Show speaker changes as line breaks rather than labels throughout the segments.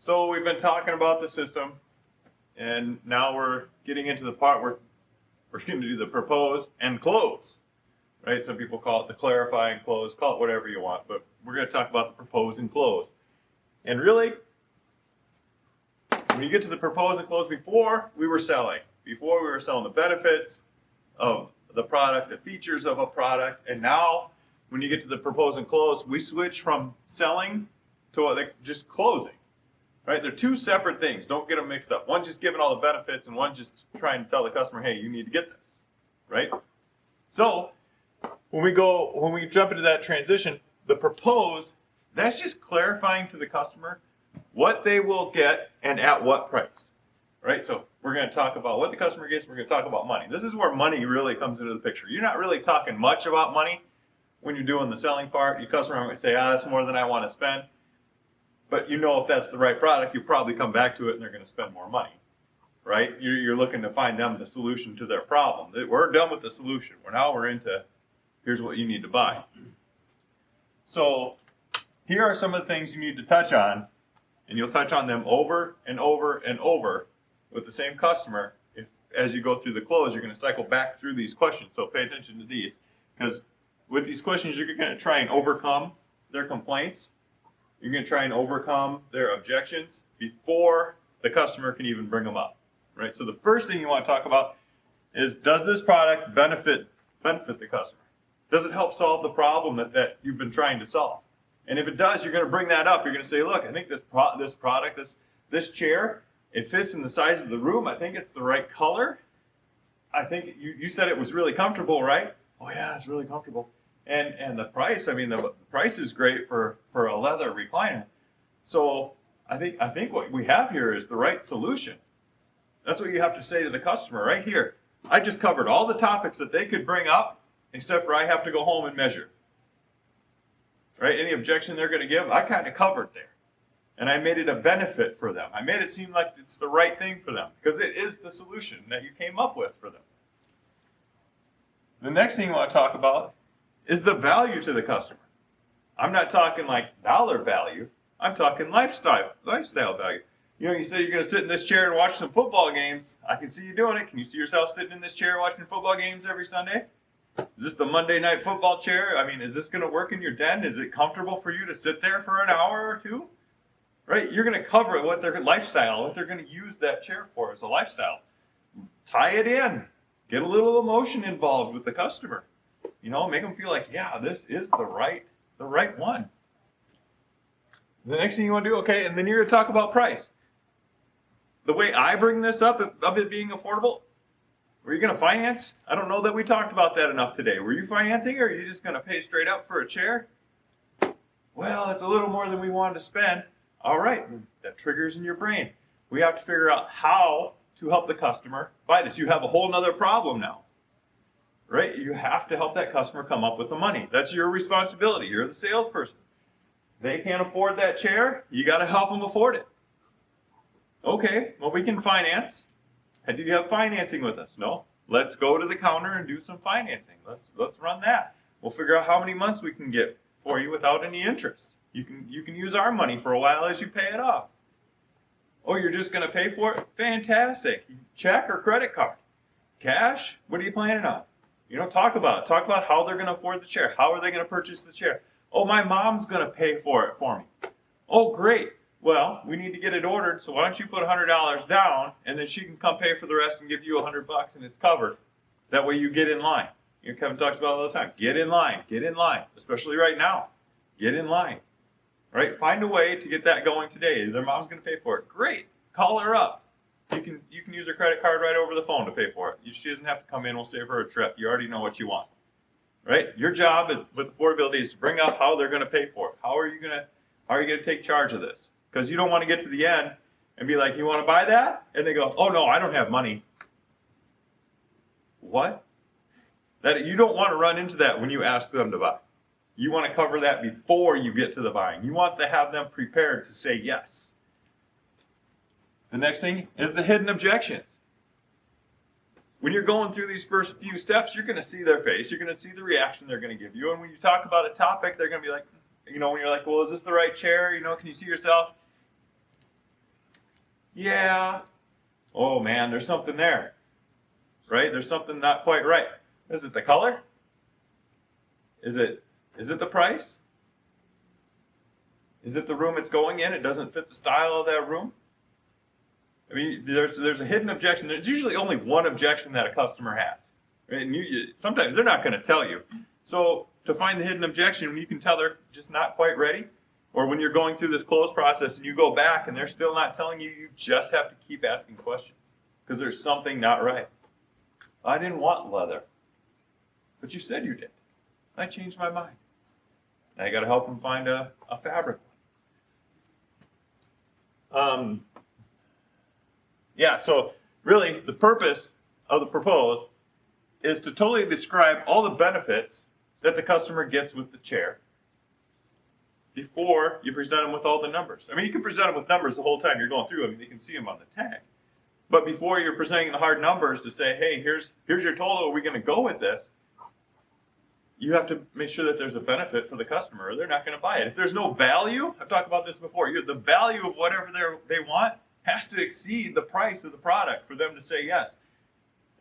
So we've been talking about the system, and now we're getting into the part where we're going to do the propose and close, right? Some people call it the clarify and close, call it whatever you want, but we're going to talk about the propose and close. And really, when you get to the propose and close, before we were selling the benefits of the product, the features of a product, and now when you get to the propose and close, we switch from selling to just closing. Right? They're two separate things. Don't get them mixed up. One just giving all the benefits, and one just trying to tell the customer, hey, you need to get this. Right? So when we jump into that transition, the propose, that's just clarifying to the customer what they will get and at what price. Right? So we're going to talk about what the customer gets. We're going to talk about money. This is where money really comes into the picture. You're not really talking much about money when you're doing the selling part. Your customer might say, that's more than I want to spend. But you know if that's the right product, you probably come back to it and they're going to spend more money, right? You're looking to find them the solution to their problem. We're done with the solution. Now we're into, here's what you need to buy. So here are some of the things you need to touch on, and you'll touch on them over and over and over with the same customer. As you go through the close, you're going to cycle back through these questions. So pay attention to these, because with these questions, you're going to try and overcome their complaints. You're going to try and overcome their objections before the customer can even bring them up, right? So the first thing you want to talk about is, does this product benefit the customer? Does it help solve the problem that you've been trying to solve? And if it does, you're going to bring that up. You're going to say, look, I think this product, this chair, it fits in the size of the room. I think it's the right color. I think you said it was really comfortable, right? Oh yeah, it's really comfortable. And the price, I mean, the price is great for a leather recliner. So I think what we have here is the right solution. That's what you have to say to the customer right here. I just covered all the topics that they could bring up, except for I have to go home and measure. Right? Any objection they're going to give, I kind of covered there. And I made it a benefit for them. I made it seem like it's the right thing for them, because it is the solution that you came up with for them. The next thing you want to talk about is the value to the customer. I'm not talking like dollar value. I'm talking lifestyle value. You know, you say you're going to sit in this chair and watch some football games. I can see you doing it. Can you see yourself sitting in this chair watching football games every Sunday? Is this the Monday night football chair? I mean, is this going to work in your den? Is it comfortable for you to sit there for an hour or two? Right? You're going to cover what their lifestyle, what they're going to use that chair for as a lifestyle. Tie it in. Get a little emotion involved with the customer. You know, make them feel like, yeah, this is the right one. The next thing you want to do, okay, and then you're going to talk about price. The way I bring this up, of it being affordable, were you going to finance? I don't know that we talked about that enough today. Were you financing, or are you just going to pay straight up for a chair? Well, it's a little more than we wanted to spend. All right, that triggers in your brain. We have to figure out how to help the customer buy this. You have a whole nother problem now. Right? You have to help that customer come up with the money. That's your responsibility. You're the salesperson. They can't afford that chair. You got to help them afford it. Okay, well, we can finance. Do you have financing with us? No. Let's go to the counter and do some financing. Let's run that. We'll figure out how many months we can get for you without any interest. You can use our money for a while as you pay it off. Oh, you're just going to pay for it? Fantastic. Check or credit card? Cash? What are you planning on? You know, talk about it. Talk about how they're going to afford the chair. How are they going to purchase the chair? Oh, my mom's going to pay for it for me. Oh, great. Well, we need to get it ordered, so why don't you put $100 down, and then she can come pay for the rest and give you $100 and it's covered. That way you get in line. You know, Kevin talks about it all the time. Get in line, especially right now. Get in line. Right? Find a way to get that going today. Their mom's going to pay for it. Great. Call her up. You can use her credit card right over the phone to pay for it. She doesn't have to come in. We'll save her a trip. You already know what you want. Right? Your job with affordability is to bring up how they're going to pay for it. How are you going to take charge of this? Because you don't want to get to the end and be like, you want to buy that? And they go, oh no, I don't have money. What? That you don't want to run into that when you ask them to buy. You want to cover that before you get to the buying. You want to have them prepared to say yes. The next thing is the hidden objections. When you're going through these first few steps, you're going to see their face. You're going to see the reaction they're going to give you. And when you talk about a topic, they're going to be like, you know, when you're like, well, is this the right chair? You know, can you see yourself? Yeah. Oh man, there's something there, right? There's something not quite right. Is it the color? Is it the price? Is it the room it's going in? It doesn't fit the style of that room? I mean, there's a hidden objection. There's usually only one objection that a customer has. Right? And sometimes they're not going to tell you. So to find the hidden objection, when you can tell they're just not quite ready, or when you're going through this close process and you go back and they're still not telling you, you just have to keep asking questions because there's something not right. I didn't want leather, but you said you did. I changed my mind. Now you got to help them find a fabric one. Yeah, so really the purpose of the propose is to totally describe all the benefits that the customer gets with the chair before you present them with all the numbers. I mean, you can present them with numbers the whole time you're going through them. You can see them on the tag. But before you're presenting the hard numbers to say, hey, here's your total, are we going to go with this? You have to make sure that there's a benefit for the customer or they're not going to buy it. If there's no value, I've talked about this before, the value of whatever they want has to exceed the price of the product for them to say yes.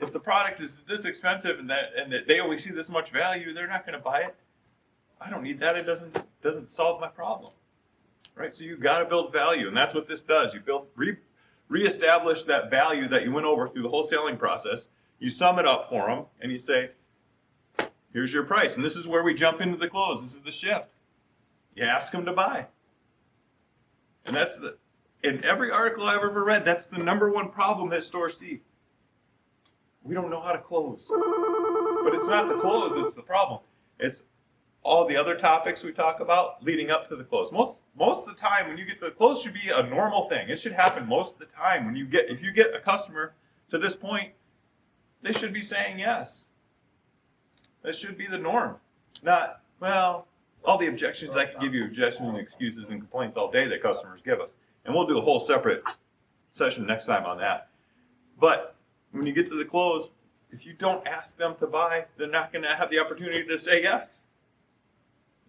If the product is this expensive and that they only see this much value, they're not going to buy it. I don't need that. It doesn't solve my problem, right? So you've got to build value, and that's what this does. You reestablish that value that you went over through the whole selling process. You sum it up for them, and you say, here's your price. And this is where we jump into the close. This is the shift. You ask them to buy. And in every article I've ever read, that's the number one problem that stores see. We don't know how to close. But it's not the close, it's the problem. It's all the other topics we talk about leading up to the close. Most of the time when you get to the close should be a normal thing. It should happen most of the time. If you get a customer to this point, they should be saying yes. That should be the norm. Not, well, all the objections. I could give you objections and excuses and complaints all day that customers give us. And we'll do a whole separate session next time on that. But when you get to the close, if you don't ask them to buy, they're not going to have the opportunity to say yes.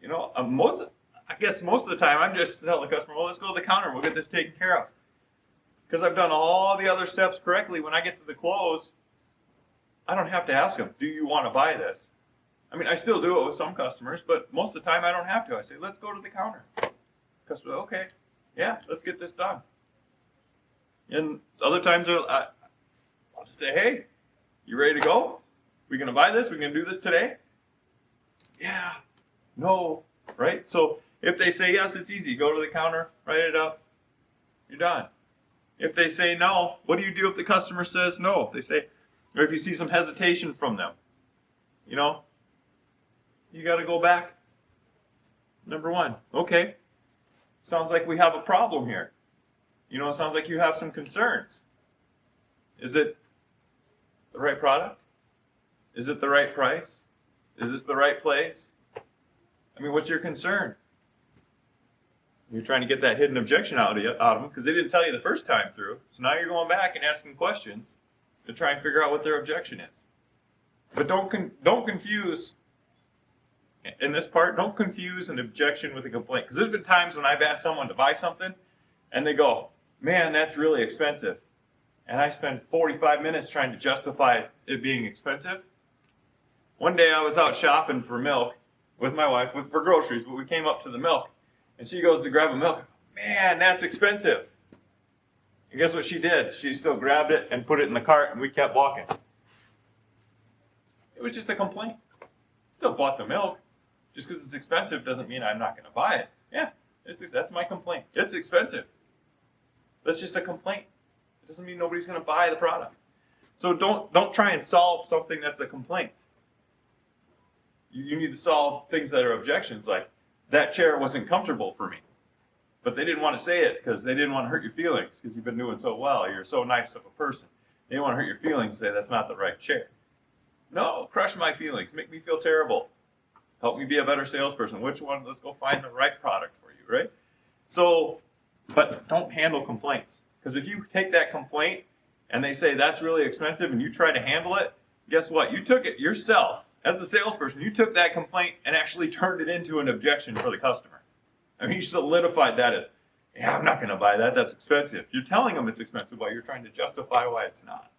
You know, most of the time, I'm just telling the customer, well, let's go to the counter and we'll get this taken care of. Because I've done all the other steps correctly. When I get to the close, I don't have to ask them, do you want to buy this? I mean, I still do it with some customers, but most of the time I don't have to. I say, let's go to the counter. Customer, okay, yeah, let's get this done. And other times I'll just say, hey, you ready to go? We going to buy this? We going to do this today? Yeah. No. Right? So if they say yes, it's easy. Go to the counter, write it up. You're done. If they say no, what do you do if the customer says no? If they say, or if you see some hesitation from them, you know, you got to go back. Number one, okay, sounds like we have a problem here. You know, it sounds like you have some concerns. Is it the right product? Is it the right price? Is this the right place? I mean, what's your concern? You're trying to get that hidden objection out of them because they didn't tell you the first time through. So now you're going back and asking questions to try and figure out what their objection is. But don't confuse, in this part, don't confuse an objection with a complaint. Because there's been times when I've asked someone to buy something and they go, man, that's really expensive. And I spend 45 minutes trying to justify it being expensive. One day I was out shopping for milk with my wife, for groceries, but we came up to the milk. And she goes to grab a milk. Man, that's expensive. And guess what she did? She still grabbed it and put it in the cart, and we kept walking. It was just a complaint. Still bought the milk. Just because it's expensive doesn't mean I'm not going to buy it. Yeah, that's my complaint. It's expensive. That's just a complaint. It doesn't mean nobody's going to buy the product. So don't try and solve something that's a complaint. You need to solve things that are objections, like that chair wasn't comfortable for me. But they didn't want to say it because they didn't want to hurt your feelings because you've been doing so well. You're so nice of a person. They didn't want to hurt your feelings and say that's not the right chair. No, crush my feelings. Make me feel terrible. Help me be a better salesperson. Which one? Let's go find the right product for you, right? So, but don't handle complaints. Because if you take that complaint and they say that's really expensive and you try to handle it, guess what? You took it yourself. As a salesperson, you took that complaint and actually turned it into an objection for the customer. I mean, you solidified that as, Yeah, I'm not going to buy that. That's expensive. You're telling them it's expensive while you're trying to justify why it's not.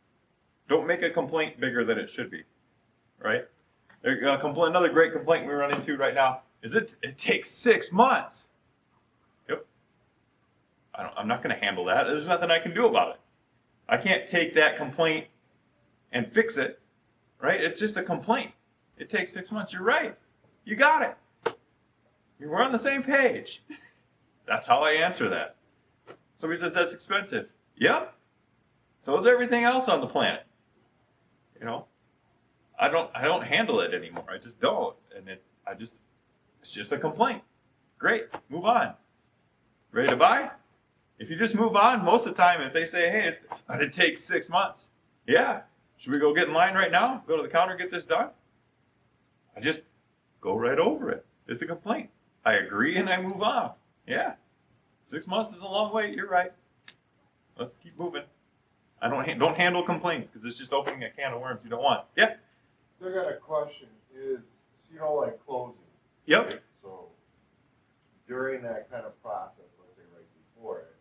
Don't make a complaint bigger than it should be, right? Another great complaint we run into right now is it takes 6 months. Yep. I'm not going to handle that. There's nothing I can do about it. I can't take that complaint and fix it, right? It's just a complaint. It takes 6 months. You're right. You got it. We're on the same page. That's how I answer that. Somebody says that's expensive. Yep. So is everything else on the planet. You know, I don't handle it anymore. I just don't, and it's just a complaint. Great, move on. Ready to buy? If you just move on, most of the time, if they say, hey, it takes 6 months. Yeah. Should we go get in line right now? Go to the counter, get this done? I just go right over it. It's a complaint. I agree and I move on. Yeah. 6 months is a long wait. You're right. Let's keep moving. I don't handle complaints because it's just opening a can of worms you don't want. Yeah.
So I got a question. Is like closing?
Yep.
Right? So during that kind of process, let's say right before it,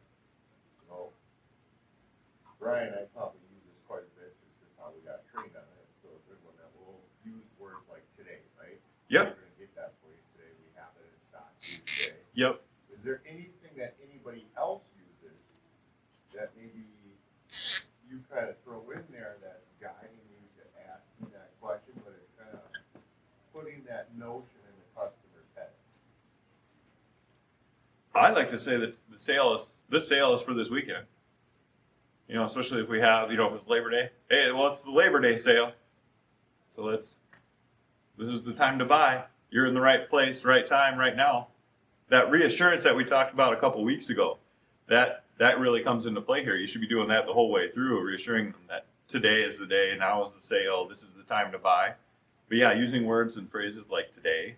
Brian and I probably use this quite a bit just because how we got trained on it. It's still a good one that we'll use words like today, right?
Yep.
We're going to get that for you today. We have it in stock today.
Yep.
Is there anything that anybody else uses that maybe you kind of throw in there that's guiding you to ask me that question, but it's kind of putting that notion in the customer's head?
I like to say that this sale is for this weekend. Especially if we have, if it's Labor Day. Hey, well, it's the Labor Day sale. So this is the time to buy. You're in the right place, right time, right now. That reassurance that we talked about a couple weeks ago, that really comes into play here. You should be doing that the whole way through, reassuring them that today is the day, now is the sale, this is the time to buy. But yeah, using words and phrases like today,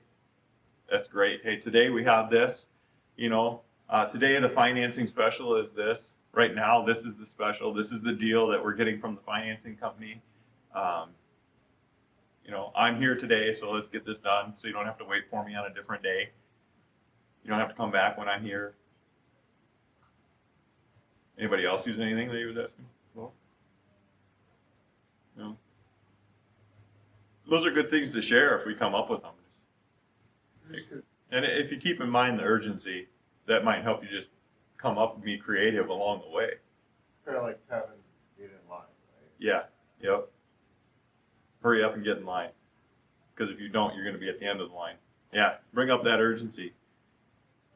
that's great. Hey, today we have this. Today the financing special is this. Right now, this is the special. This is the deal that we're getting from the financing company. I'm here today, so let's get this done so you don't have to wait for me on a different day. You don't have to come back when I'm here. Anybody else use anything that he was asking? Well, no. Those are good things to share if we come up with them. And if you keep in mind the urgency, that might help you just come up and be creative along the way.
Kind of like Kevin, get in line, right?
Yeah. Yep. Hurry up and get in line. Because if you don't, you're going to be at the end of the line. Yeah. Bring up that urgency.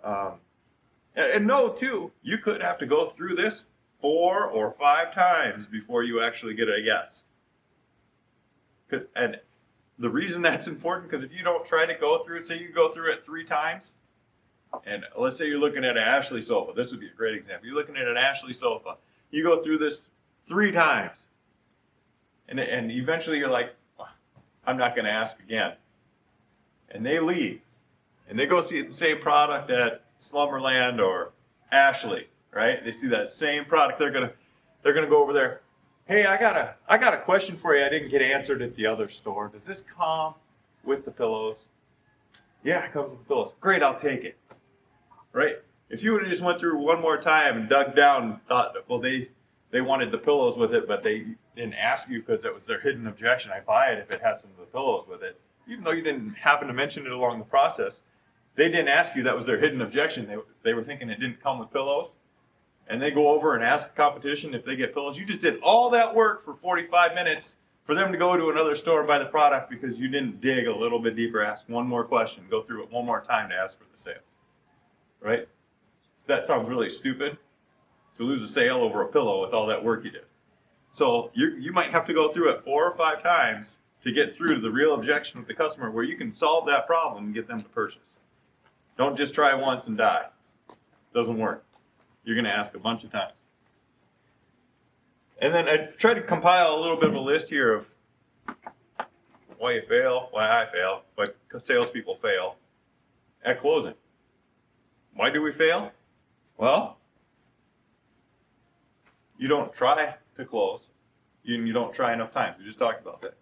And know, too, you could have to go through this 4 or 5 times before you actually get a yes. And the reason that's important, because if you don't try to go through, say you go through it 3 times, and let's say you're looking at an Ashley sofa. This would be a great example. You're looking at an Ashley sofa. You go through this 3 times. And eventually you're like, I'm not going to ask again. And they leave. And they go see the same product at Slumberland or Ashley, right? They see that same product. They're gonna go over there. Hey, I got a question for you. I didn't get answered at the other store. Does this come with the pillows? Yeah, it comes with the pillows. Great, I'll take it. Right? If you would have just went through one more time and dug down and thought, well, they wanted the pillows with it, but they didn't ask you because that was their hidden objection. I buy it if it has some of the pillows with it. Even though you didn't happen to mention it along the process, they didn't ask you. That was their hidden objection. They were thinking it didn't come with pillows. And they go over and ask the competition if they get pillows. You just did all that work for 45 minutes for them to go to another store and buy the product because you didn't dig a little bit deeper, ask one more question, go through it one more time to ask for the sale. Right? So that sounds really stupid, to lose a sale over a pillow with all that work you did. So you might have to go through it 4 or 5 times to get through to the real objection with the customer where you can solve that problem and get them to purchase. Don't just try once and die. Doesn't work. You're going to ask a bunch of times. And then I tried to compile a little bit of a list here of why you fail, why I fail, why salespeople fail at closing. Why do we fail? Well, you don't try to close. You don't try enough times. We just talked about that.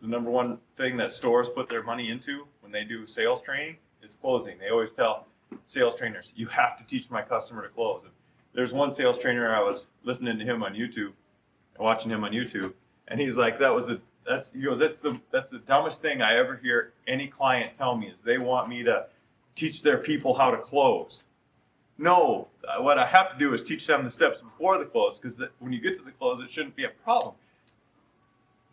The #1 thing that stores put their money into when they do sales training is closing. They always tell, sales trainers, you have to teach my customer to close. And there's one sales trainer, I was listening to him on YouTube, watching him on YouTube, and he's like, that's the dumbest thing I ever hear any client tell me, is they want me to teach their people how to close. No, what I have to do is teach them the steps before the close, because when you get to the close, it shouldn't be a problem.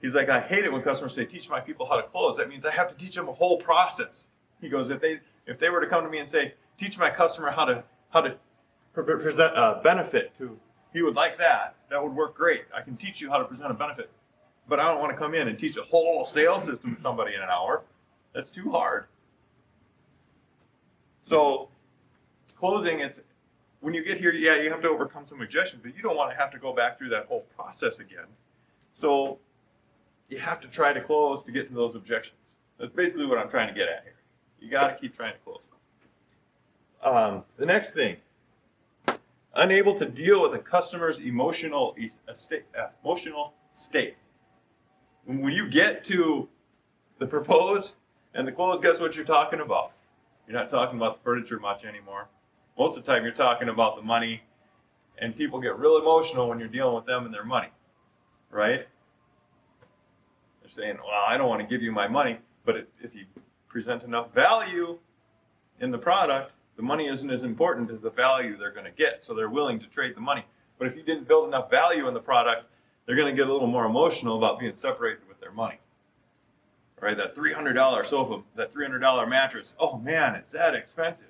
He's like, I hate it when customers say, teach my people how to close. That means I have to teach them a whole process. He goes, if they were to come to me and say, teach my customer how to present a benefit to, he would like that. That would work great. I can teach you how to present a benefit. But I don't want to come in and teach a whole sales system to somebody in an hour. That's too hard. So closing, it's when you get here, yeah, you have to overcome some objections, but you don't want to have to go back through that whole process again. So you have to try to close to get to those objections. That's basically what I'm trying to get at here. You got to keep trying to close. The next thing, unable to deal with a customer's emotional state. When you get to the propose and the close, guess what you're talking about? You're not talking about the furniture much anymore. Most of the time you're talking about the money, and people get real emotional when you're dealing with them and their money, right? They're saying, well, I don't want to give you my money, but if you present enough value in the product, the money isn't as important as the value they're going to get, so they're willing to trade the money. But if you didn't build enough value in the product, they're going to get a little more emotional about being separated with their money. Right? That $300 sofa, that $300 mattress, oh man, it's that expensive.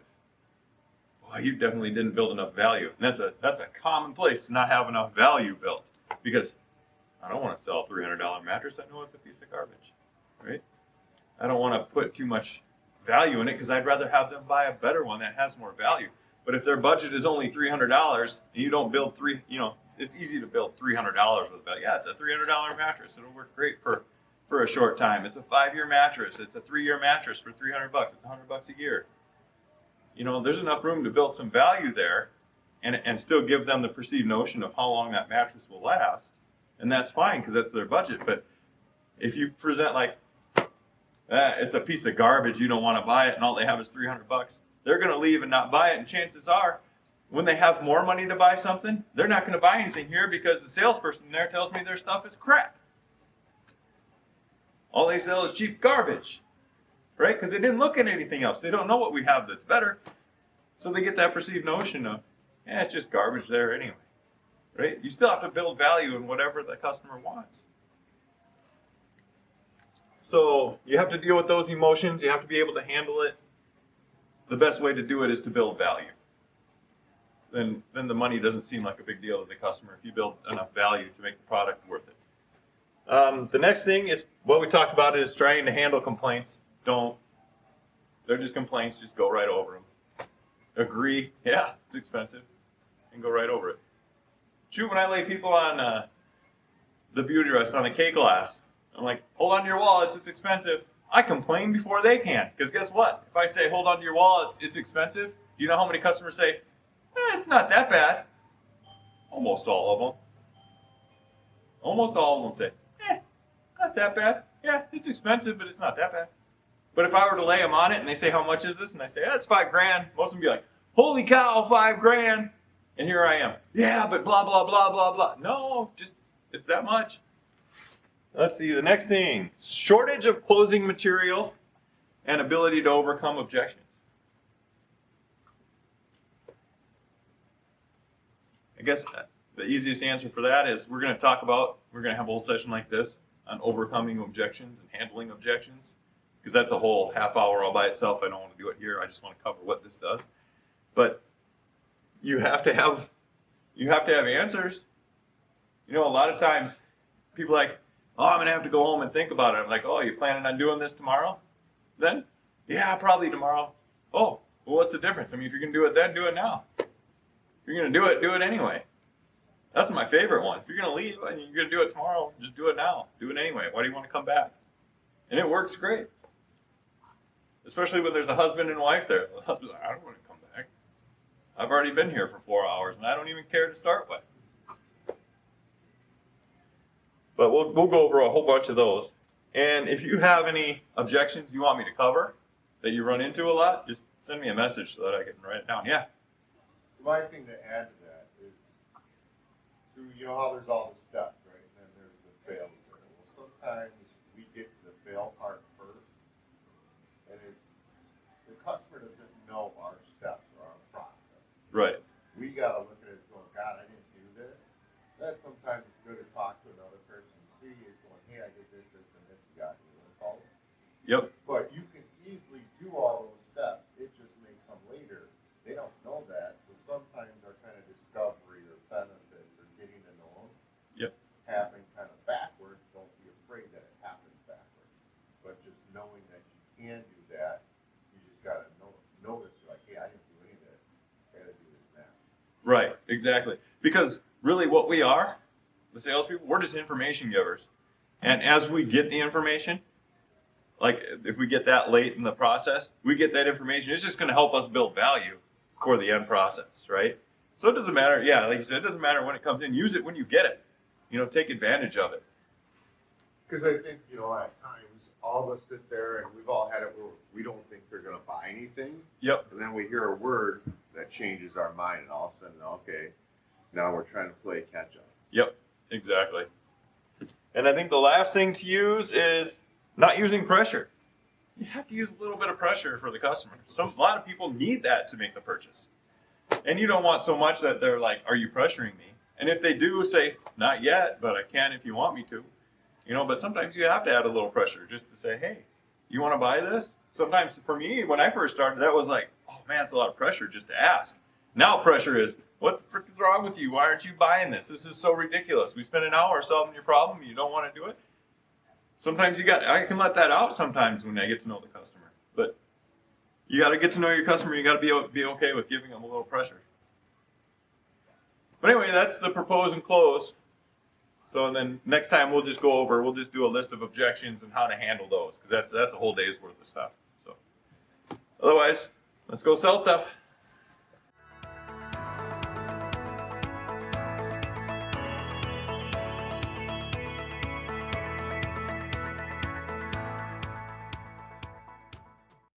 Well, you definitely didn't build enough value. And that's a common place to not have enough value built, because I don't want to sell a $300 mattress. I know it's a piece of garbage, right? I don't want to put too much value in it, because I'd rather have them buy a better one that has more value. But if their budget is only $300 and you don't build it's easy to build $300 with value. Yeah, it's a $300 mattress. It'll work great for a short time. It's a 5-year mattress. It's a 3-year mattress for $300. It's $100 a year. There's enough room to build some value there and still give them the perceived notion of how long that mattress will last. And that's fine, because that's their budget. But if you present like, it's a piece of garbage, you don't want to buy it, and all they have is $300, they're going to leave and not buy it. And chances are, when they have more money to buy something, they're not going to buy anything here, because the salesperson there tells me their stuff is crap. All they sell is cheap garbage, right? Because they didn't look at anything else. They don't know what we have that's better. So they get that perceived notion of, it's just garbage there anyway, right? You still have to build value in whatever the customer wants. So you have to deal with those emotions. You have to be able to handle it. The best way to do it is to build value. Then the money doesn't seem like a big deal to the customer if you build enough value to make the product worth it. The next thing is what we talked about, is trying to handle complaints. They're just complaints, just go right over them. Agree, yeah, it's expensive, and go right over it. Shoot, when I lay people on the beauty rest on the K class, I'm like, hold on to your wallets, it's expensive. I complain before they can, because guess what? If I say hold on to your wallet, it's expensive, do you know how many customers say, it's not that bad? Almost all of them. Almost all of them say, not that bad. Yeah, it's expensive, but it's not that bad. But if I were to lay them on it and they say, how much is this? And I say, it's $5,000. Most of them be like, holy cow, $5,000. And here I am. Yeah, but blah, blah, blah, blah, blah. No, just, it's that much. Let's see, the next thing. Shortage of closing material and ability to overcome objections. I guess the easiest answer for that is we're going to have a whole session like this on overcoming objections and handling objections, because that's a whole half hour all by itself. I don't want to do it here. I just want to cover what this does. But you have to have answers. A lot of times people are like, I'm going to have to go home and think about it. I'm like, you planning on doing this tomorrow? Then? Yeah, probably tomorrow. Oh, well, what's the difference? If you're going to do it then, do it now. If you're going to do it anyway. That's my favorite one. If you're going to leave and you're going to do it tomorrow, just do it now. Do it anyway. Why do you want to come back? And it works great. Especially when there's a husband and wife there. The husband's like, I don't want to come back. I've already been here for 4 hours and I don't even care to start with. But we'll go over a whole bunch of those. And if you have any objections you want me to cover that you run into a lot, just send me a message so that I can write it down. Yeah.
So my thing to add to that is, so you know how there's all the steps, right? And then there's the fail. Well, sometimes we get to the fail part first, and it's the customer doesn't know our steps or our process.
Right.
We gotta look at it and go, God, I didn't do this. That's sometimes it's good to talk to another person and see is going, hey, I did this, this, and this. You got me. You want to follow?
Yep.
But you can easily do all those steps. It just may come later. They don't know that. So sometimes our kind of discovery or benefits or getting to know them happen kind of backwards. Don't be afraid that it happens backwards. But just knowing that you can do that, you just got to notice, you're like, hey, I didn't do any of this. I got to do this now.
Right. Exactly. Because really what we are, the salespeople, we're just information givers. And as we get the information, like if we get that late in the process, we get that information, it's just going to help us build value for the end process, right? So it doesn't matter. Yeah, like you said, it doesn't matter when it comes in. Use it when you get it. You know, take advantage of it.
Because I think, you know, at times all of us sit there and we've all had it where we don't think they're going to buy anything.
Yep.
And then we hear a word that changes our mind, and all of a sudden, okay, now we're trying to play catch up.
Yep, exactly. And I think the last thing to use is not using pressure. You have to use a little bit of pressure for the customer. A lot of people need that to make the purchase. And you don't want so much that they're like, are you pressuring me? And if they do, say, not yet, but I can if you want me to. You know, but sometimes you have to add a little pressure just to say, hey, you want to buy this? Sometimes for me, when I first started, that was like, oh man, it's a lot of pressure just to ask. Now pressure is, what the frick is wrong with you? Why aren't you buying this? This is so ridiculous. We spent an hour solving your problem. You don't want to do it? Sometimes I can let that out sometimes when I get to know the customer. But you got to get to know your customer. You got to be okay with giving them a little pressure. But anyway, that's the propose and close. So then next time we'll just do a list of objections and how to handle those, because that's a whole day's worth of stuff. So otherwise, let's go sell stuff.